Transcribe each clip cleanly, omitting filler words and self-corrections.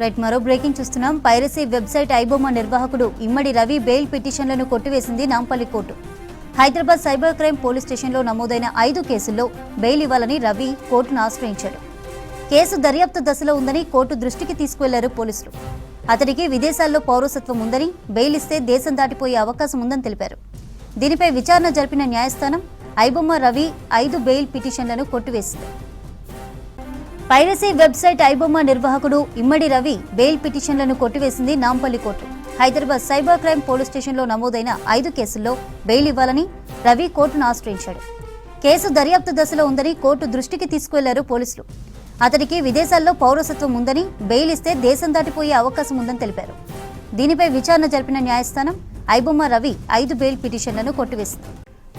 Right, మరో breaking చూస్తున్నాం. Piracy website iBomma నిర్వాహకుడు ఇమ్మడి రవి బెయిల్ పిటిషన్లను కొట్టివేసింది Nampally court. Hyderabad cyber crime police స్టేషన్లో నమోదైన 5 కేసుల్లో బెయిల్ ఇవ్వాలని రవి కోర్టును ఆశ్రయించాడు. కేసు దర్యాప్తు దశలో ఉందని కోర్టు దృష్టికి తీసుకువెళ్లారు పోలీసులు. అతడికి విదేశాల్లో పౌరసత్వం ఉందని, బెయిల్ ఇస్తే దేశం దాటిపోయే అవకాశం ఉందని తెలిపారు. దీనిపై విచారణ జరిపిన న్యాయస్థానం ఐబొమ్మ రవి 5 బెయిల్ పిటిషన్లను కొట్టివేసింది. పైరసీ వెబ్సైట్ ఐబొమ్మ నిర్వాహకుడు ఇమ్మడి రవి బెయిల్ పిటిషన్లను కొట్టివేసింది Nampally court. Hyderabad cyber crime police స్టేషన్లో నమోదైన 5 కేసుల్లో బెయిల్ ఇవ్వాలని రవి కోర్టును ఆశ్రయించాడు. కేసు దర్యాప్తు దశలో ఉందని కోర్టు దృష్టికి తీసుకువెళ్లారు పోలీసులు. అతడికి విదేశాల్లో పౌరసత్వం ఉందని, బెయిల్ ఇస్తే దేశం దాటిపోయే అవకాశం ఉందని తెలిపారు. దీనిపై విచారణ జరిపిన న్యాయస్థానం ఐబొమ్మ రవి 5 బెయిల్ పిటిషన్లను కొట్టివేసింది.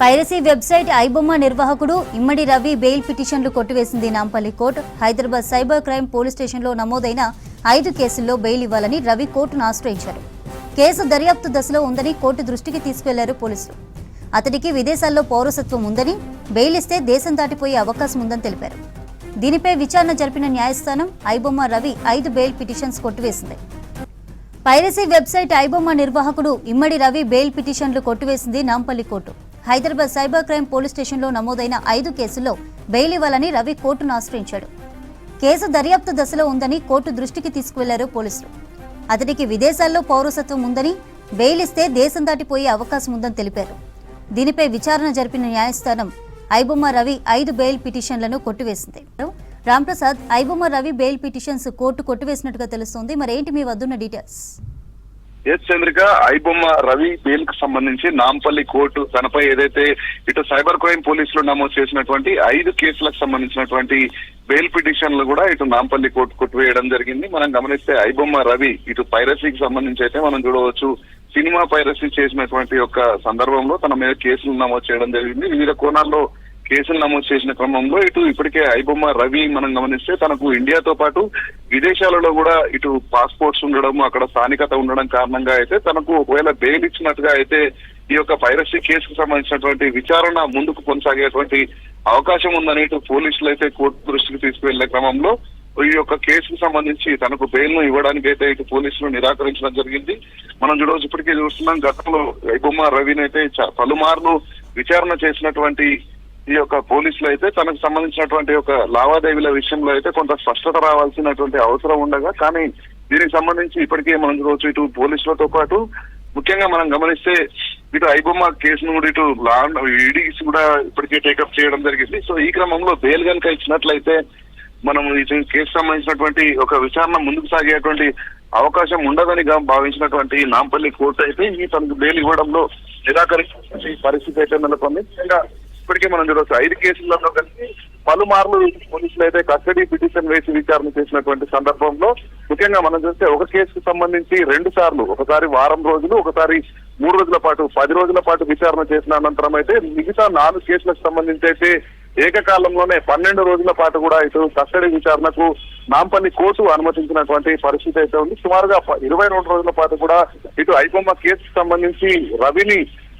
పైరసీ వెబ్సైట్ ఐబొమ్మ నిర్వాహకుడు ఇమ్మడి రవి బెయిల్ పిటిషన్లు కొట్టివేసింది Nampally court. Hyderabad cyber crime police స్టేషన్లో నమోదైన 5 కేసుల్లో బెయిల్ ఇవ్వాలని రవి కోర్టును ఆశ్రయించారు. కేసు దర్యాప్తు దశలో ఉందని కోర్టు దృష్టికి తీసుకువెళ్లారు పోలీసులు. అతడికి విదేశాల్లో పౌరసత్వం ఉందని, బెయిల్ ఇస్తే దేశం దాటిపోయే అవకాశం ఉందని తెలిపారు. దీనిపై విచారణ జరిపిన న్యాయస్థానం ఐబొమ్మ రవి 5 బెయిల్ పిటిషన్స్ కొట్టివేసింది. పైరసీ వెబ్సైట్ ఐబొమ్మ నిర్వాహకుడు ఇమ్మడి రవి బెయిల్ పిటిషన్లు కొట్టివేసింది Nampally court. Hyderabad cyber crime police స్టేషన్లో నమోదైన 5 కేసుల్లో బెయిల్ ఇవ్వాలని రవి కోర్టును ఆశ్రయించాడు. కేసు దర్యాప్తు దశలో ఉందని కోర్టు దృష్టికి తీసుకువెళ్లారు పోలీసులు. అతడికి విదేశాల్లో పౌరసత్వం ఉందని, బెయిల్ ఇస్తే దేశం దాటిపోయే అవకాశం ఉందని తెలిపారు. దీనిపై విచారణ జరిపిన న్యాయస్థానం ఐబొమ్మ రవి 5 బెయిల్ పిటిషన్లను కొట్టివేసింది. Ramprasad, iBomma Ravi bail petitions court కొట్టివేసినట్టుగా తెలుస్తోంది. మరేంటి మీ వద్దున్న details? S Chandrika, iBomma Ravi bail కు సంబంధించి నాంపల్లి కోర్టు తనపై ఏదైతే ఇటు సైబర్ క్రైమ్ పోలీసులు నమోదు చేసినటువంటి 5 కేసులకు సంబంధించినటువంటి బెయిల్ పిటిషన్లు కూడా ఇటు నాంపల్లి కోర్టు కొట్టివేయడం జరిగింది. మనం గమనిస్తే ఐబొమ్మ రవి ఇటు పైరసీకి సంబంధించి అయితే మనం చూడవచ్చు, సినిమా పైరసీ చేసినటువంటి యొక్క సందర్భంలో తన మీద కేసులు నమోదు చేయడం జరిగింది. వివిధ కోణాల్లో కేసులు నమోదు చేసిన క్రమంలో ఇటు ఇప్పటికే ఐబొమ్మ రవి మనం గమనిస్తే తనకు ఇండియాతో పాటు విదేశాలలో కూడా ఇటు పాస్పోర్ట్స్ ఉండడం, అక్కడ స్థానికత ఉండడం కారణంగా అయితే తనకు ఒకవేళ బెయిల్ ఇచ్చినట్టుగా అయితే ఈ యొక్క పైరసీ కేసుకు సంబంధించినటువంటి విచారణ ముందుకు కొనసాగేటువంటి అవకాశం ఉందని ఇటు పోలీసులు అయితే కోర్టు దృష్టికి తీసుకువెళ్లే క్రమంలో ఈ యొక్క కేసుకు సంబంధించి తనకు బెయిల్ ను ఇవ్వడానికి అయితే ఇటు పోలీసులు నిరాకరించడం జరిగింది. మనం చూడవచ్చు, ఇప్పటికే చూస్తున్నాం, గతంలో ఐబొమ్మ రవిని అయితే పలుమార్లు విచారణ చేసినటువంటి ఈ యొక్క పోలీసులు అయితే తనకు సంబంధించినటువంటి ఒక లావాదేవీల విషయంలో అయితే కొంత స్పష్టత రావాల్సినటువంటి అవసరం ఉండగా, కానీ దీనికి సంబంధించి ఇప్పటికే మనం చూడవచ్చు ఇటు పోలీసులతో పాటు ముఖ్యంగా మనం గమనిస్తే ఇటు ఐబొమ్మ కేసును కూడా ఇటు ఈడీస్ కూడా ఇప్పటికే టేకప్ చేయడం జరిగింది. సో ఈ క్రమంలో బెయిల్ కనుక ఇచ్చినట్లయితే మనం ఈ కేసు సంబంధించినటువంటి ఒక విచారణ ముందుకు సాగేటువంటి అవకాశం ఉండదని భావించినటువంటి నాంపల్లి కోర్టు అయితే ఈ తనకు బెయిల్ ఇవ్వడంలో నిరాకరించిన పరిస్థితి అయితే నెలకొంది. ఇప్పటికే మనం చూడవచ్చు 5 కేసులలో కలిసి పలుమార్లు పోలీసులు అయితే కస్టడీ పిటిషన్ వేసి విచారణ చేసినటువంటి సందర్భంలో ముఖ్యంగా మనం చూస్తే ఒక కేసుకు సంబంధించి 2 సార్లు, ఒకసారి వారం రోజులు, ఒకసారి 3 రోజుల పాటు, 10 రోజుల పాటు విచారణ చేసిన అనంతరం అయితే మిగతా 4 కేసులకు సంబంధించి అయితే ఏకకాలంలోనే 12 రోజుల పాటు కూడా ఇటు కస్టడీ విచారణకు నాంపల్లి కోర్టు అనుమతించినటువంటి పరిస్థితి అయితే ఉంది. సుమారుగా 22 రోజుల పాటు కూడా ఇటు ఐబొమ్మ కేసుకు సంబంధించి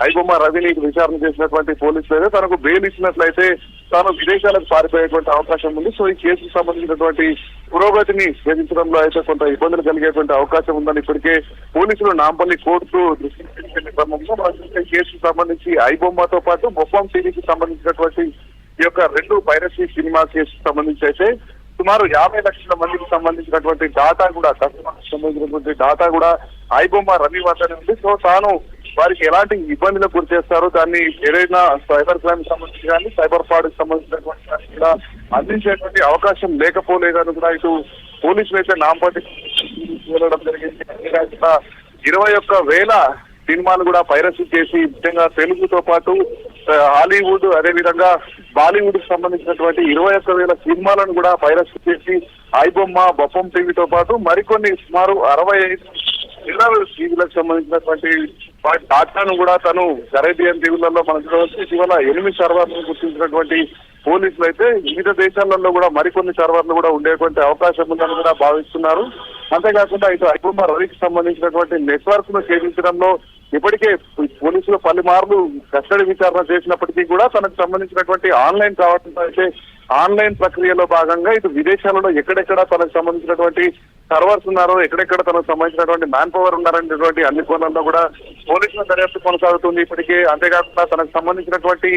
ఐబొమ్మ రవిని విచారణ చేసినటువంటి పోలీసులు అయితే తనకు బెయిల్ ఇచ్చినట్లయితే తాను విదేశాలకు పారిపోయేటువంటి అవకాశం ఉంది. సో ఈ కేసుకు సంబంధించినటువంటి పురోగతిని వేధించడంలో అయితే కొంత ఇబ్బందులు కలిగేటువంటి అవకాశం ఉందని ఇప్పటికే పోలీసులు నాంపల్లి కోర్టు దృష్టికి క్రమంలో మనం చూస్తే కేసుకు సంబంధించి ఐబొమ్మతో పాటు బొప్పం టీవీకి సంబంధించినటువంటి ఈ యొక్క 2 పైరసీ సినిమా కేసుకు సంబంధించి అయితే సుమారు 50 లక్షల మందికి సంబంధించినటువంటి డాటా కూడా, కస్టమర్కి సంబంధించినటువంటి డాటా కూడా ఐబొమ్మ రవి వద్దనే ఉంది. సో తాను వారికి ఎలాంటి ఇబ్బందులకు గురి చేస్తారో దాన్ని ఏదైనా సైబర్ క్రైమ్ సంబంధించి కానీ సైబర్ ఫ్రాడ్ కి సంబంధించినటువంటి కూడా అందించేటువంటి అవకాశం లేకపోలేదని కూడా ఇటు పోలీసులు అయితే నాంపల్లి వెళ్ళడం జరిగింది. 21,000 సినిమాలు కూడా పైరసీ చేసి ముఖ్యంగా తెలుగుతో పాటు హాలీవుడ్, అదేవిధంగా బాలీవుడ్ కి సంబంధించినటువంటి 21,000 సినిమాలను కూడా పైరసీ చేసి ఐబొమ్మ, బొప్పం టీవీతో పాటు మరికొన్ని సుమారు 65 టీవీలకు సంబంధించినటువంటి డాటాను కూడా తను కరేబియన్ టీవీలలో మనం చూడవచ్చు. ఇటీవల 8 సర్వర్లను గుర్తించినటువంటి పోలీసులు అయితే వివిధ దేశాలలో కూడా మరికొన్ని సర్వర్లు కూడా ఉండేటువంటి అవకాశం ఉందని కూడా భావిస్తున్నారు. అంతేకాకుండా ఇటు ఐబొమ్మ రవికి సంబంధించినటువంటి నెట్వర్క్ ను ఛేదించడంలో ఇప్పటికే పోలీసులు పలుమార్లు కస్టడీ విచారణ చేసినప్పటికీ కూడా తనకు సంబంధించినటువంటి ఆన్లైన్ కావడంతో అయితే ఆన్లైన్ ప్రక్రియలో భాగంగా ఇటు విదేశాలలో ఎక్కడెక్కడ తనకు సంబంధించినటువంటి సర్వర్స్ ఉన్నారో, ఎక్కడెక్కడ తనకు సంబంధించినటువంటి మ్యాన్ పవర్ ఉన్నారనేటువంటి అన్ని కోణాల్లో కూడా పోలీసుల దర్యాప్తు కొనసాగుతుంది ఇప్పటికే. అంతేకాకుండా తనకు సంబంధించినటువంటి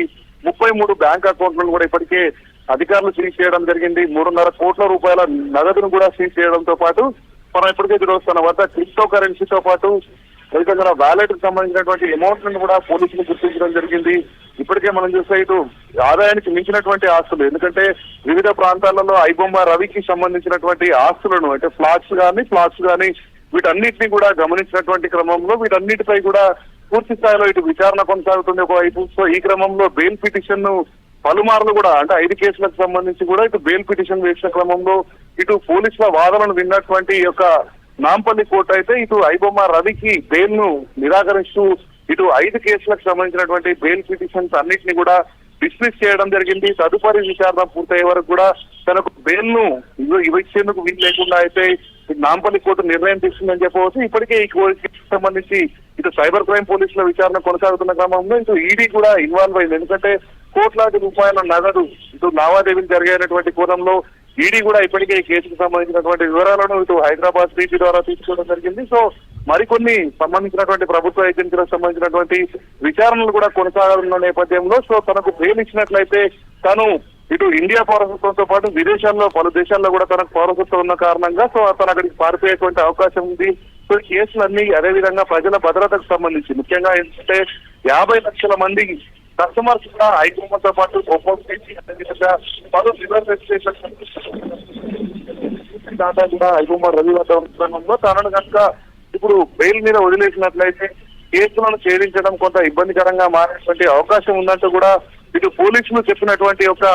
33 బ్యాంక్ అకౌంట్లను కూడా ఇప్పటికే అధికారులు సీజ్ చేయడం జరిగింది. 3.5 కోట్ల రూపాయల నగదును కూడా సీజ్ చేయడంతో పాటు మనం ఇప్పటికే ఈరోజు తన వద్ద క్రిప్టో కరెన్సీతో పాటు అదేవిధంగా వ్యాలెట్ కు సంబంధించినటువంటి అమౌంట్ ను కూడా పోలీసులు గుర్తించడం జరిగింది. ఇప్పటికే మనం చూస్తే ఇటు ఆదాయానికి మించినటువంటి ఆస్తులు, ఎందుకంటే వివిధ ప్రాంతాలలో ఐబొమ్మ రవికి సంబంధించినటువంటి ఆస్తులను అంటే ఫ్లాట్స్ కానీ వీటన్నిటిని కూడా గమనించినటువంటి క్రమంలో వీటన్నిటిపై కూడా పూర్తి స్థాయిలో ఇటు విచారణ కొనసాగుతుంది ఒకవైపు. సో ఈ క్రమంలో బెయిల్ పిటిషన్ ను పలుమార్లు కూడా అంటే 5 కేసులకు సంబంధించి కూడా ఇటు బెయిల్ పిటిషన్ వేసిన క్రమంలో ఇటు పోలీసుల వాదనను విన్నటువంటి యొక్క నాంపల్లి కోర్టు అయితే ఇటు ఐబొమ్మ రవికి బెయిల్ ను నిరాకరిస్తూ ఇటు 5 కేసులకు సంబంధించినటువంటి బెయిల్ పిటిషన్స్ అన్నింటినీ కూడా డిస్మిస్ చేయడం జరిగింది. తదుపరి విచారణ పూర్తయ్యే వరకు కూడా తనకు బెయిల్ ను ఇచ్చేందుకు వీలు లేకుండా అయితే నాంపల్లి కోర్టు నిర్ణయం తీసుకుందని చెప్పవచ్చు. ఇప్పటికే ఈ కేసుకు సంబంధించి ఇటు సైబర్ క్రైమ్ పోలీసుల విచారణ కొనసాగుతున్న క్రమంలో ఇటు ఈడీ కూడా ఇన్వాల్వ్ అయింది. ఎందుకంటే కోట్లాది రూపాయల నగదు ఇటు లావాదేవీలు జరిగేటువంటి కోణంలో ఈడీ కూడా ఇప్పటికే ఈ కేసుకు సంబంధించినటువంటి వివరాలను ఇటు హైదరాబాద్ సిపి ద్వారా తీసుకోవడం జరిగింది. సో మరికొన్ని సంబంధించినటువంటి ప్రభుత్వ ఏజెన్సీలకు సంబంధించినటువంటి విచారణలు కూడా కొనసాగనున్న నేపథ్యంలో సో తనకు బెయిల్ ఇచ్చినట్లయితే తను ఇటు ఇండియా పౌరసత్వంతో పాటు విదేశాల్లో పలు దేశాల్లో కూడా తనకు పౌరసత్వం ఉన్న కారణంగా సో తను అక్కడికి పారిపోయేటువంటి అవకాశం ఉంది. సో ఈ కేసులన్నీ అదేవిధంగా ప్రజల భద్రతకు సంబంధించి ముఖ్యంగా ఏంటంటే 50 లక్షల మంది కస్టమర్స్ కూడా ఐబొమ్మతో పాటు అదేవిధంగా పలు రివర్స్ రిజిస్ట్రేషన్ కూడా ఐబొమ్మ రవి వద్ద ఉండడంలో తనను కనుక ఇప్పుడు బెయిల్ మీద వదిలేసినట్లయితే కేసులను ఛేదించడం కొంత ఇబ్బందికరంగా మారేటువంటి అవకాశం ఉందంటూ కూడా ఇటు పోలీసులు చెప్పినటువంటి ఒక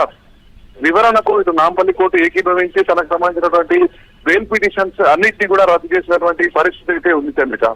వివరణకు ఇటు నాంపల్లి కోర్టు ఏకీభవించి తనకు సంబంధించినటువంటి బెయిల్ పిటిషన్స్ అన్నింటినీ కూడా రద్దు చేసినటువంటి పరిస్థితి అయితే ఉంది చంద్రిక.